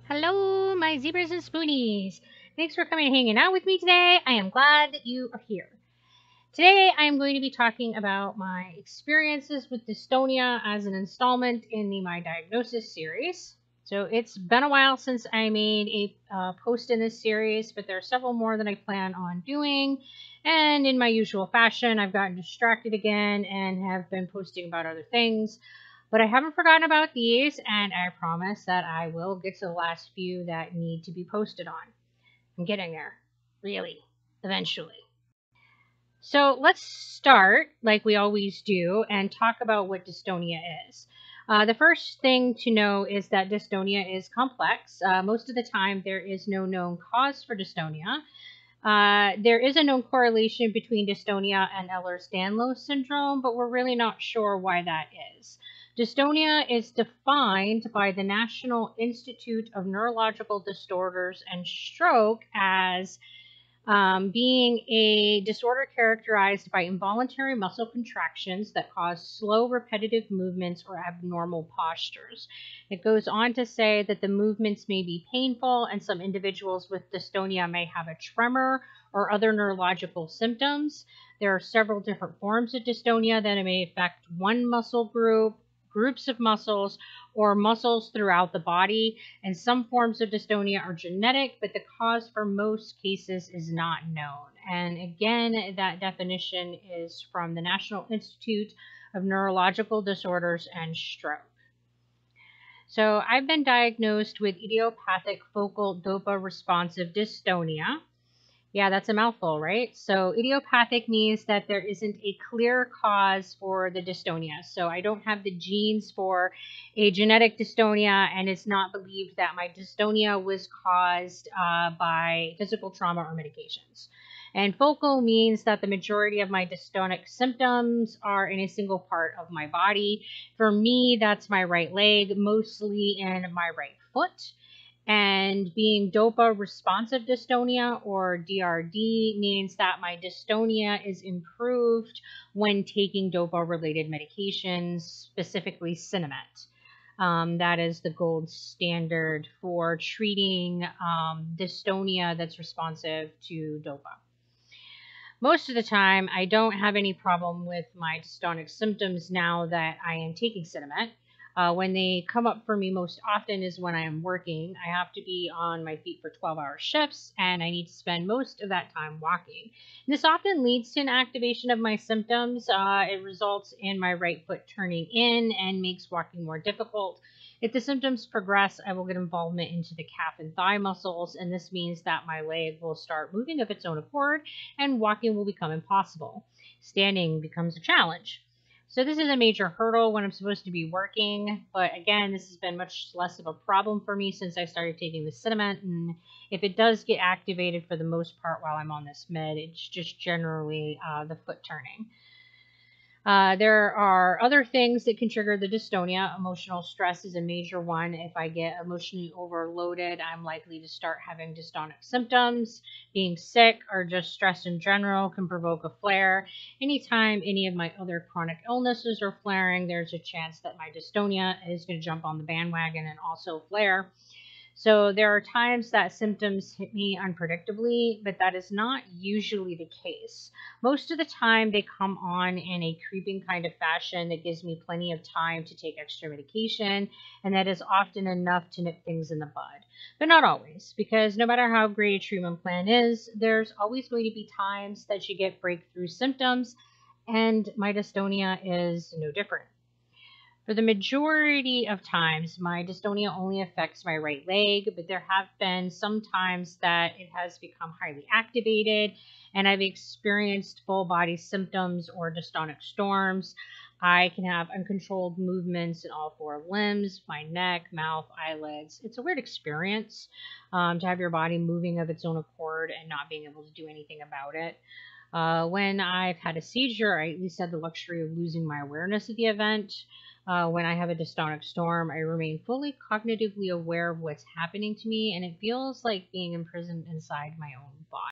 Hello, my zebras and spoonies. Thanks for coming and hanging out with me today. I am glad that you are here. Today, I am going to be talking about my experiences with dystonia as an installment in the My Diagnosis series. So, it's been a while since I made a post in this series, but there are several more that I plan on doing. And in my usual fashion, I've gotten distracted again and have been posting about other things. But I haven't forgotten about these, and I promise that I will get to the last few that need to be posted on. I'm getting there. Really. Eventually. So let's start, like we always do, and talk about what dystonia is. The first thing to know is that dystonia is complex. Most of the time, there is no known cause for dystonia. There is a known correlation between dystonia and Ehlers-Danlos syndrome, but we're really not sure why that is. Dystonia is defined by the National Institute of Neurological Disorders and Stroke as being a disorder characterized by involuntary muscle contractions that cause slow, repetitive movements or abnormal postures. It goes on to say that the movements may be painful, and some individuals with dystonia may have a tremor or other neurological symptoms. There are several different forms of dystonia that may affect one muscle group, groups of muscles, or muscles throughout the body, and some forms of dystonia are genetic, but the cause for most cases is not known. And again, that definition is from the National Institute of Neurological Disorders and Stroke. So I've been diagnosed with idiopathic focal dopa responsive dystonia. Yeah, that's a mouthful, right? So idiopathic means that there isn't a clear cause for the dystonia. So I don't have the genes for a genetic dystonia, and it's not believed that my dystonia was caused by physical trauma or medications. And focal means that the majority of my dystonic symptoms are in a single part of my body. For me, that's my right leg, mostly in my right foot. And being dopa responsive dystonia, or DRD, means that my dystonia is improved when taking dopa related medications, specifically Sinemet. That is the gold standard for treating dystonia that's responsive to dopa. Most of the time, I don't have any problem with my dystonic symptoms now that I am taking Sinemet. When they come up for me most often is when I am working. I have to be on my feet for 12-hour shifts, and I need to spend most of that time walking. This often leads to an activation of my symptoms. It results in my right foot turning in and makes walking more difficult. If the symptoms progress, I will get involvement into the calf and thigh muscles, and this means that my leg will start moving of its own accord and walking will become impossible. Standing becomes a challenge. So this is a major hurdle when I'm supposed to be working, but again, this has been much less of a problem for me since I started taking the Sinemet, and if it does get activated for the most part while I'm on this med, it's just generally the foot turning. There are other things that can trigger the dystonia. Emotional stress is a major one. If I get emotionally overloaded, I'm likely to start having dystonic symptoms. Being sick or just stress in general can provoke a flare. Anytime any of my other chronic illnesses are flaring, there's a chance that my dystonia is going to jump on the bandwagon and also flare. So there are times that symptoms hit me unpredictably, but that is not usually the case. Most of the time, they come on in a creeping kind of fashion that gives me plenty of time to take extra medication, and that is often enough to nip things in the bud. But not always, because no matter how great a treatment plan is, there's always going to be times that you get breakthrough symptoms, and my dystonia is no different. For the majority of times, my dystonia only affects my right leg, but there have been some times that it has become highly activated and I've experienced full body symptoms or dystonic storms. I can have uncontrolled movements in all four limbs, my neck, mouth, eyelids. It's a weird experience to have your body moving of its own accord and not being able to do anything about it. When I've had a seizure, I at least had the luxury of losing my awareness at the event. When I have a dystonic storm, I remain fully cognitively aware of what's happening to me, and it feels like being imprisoned inside my own body.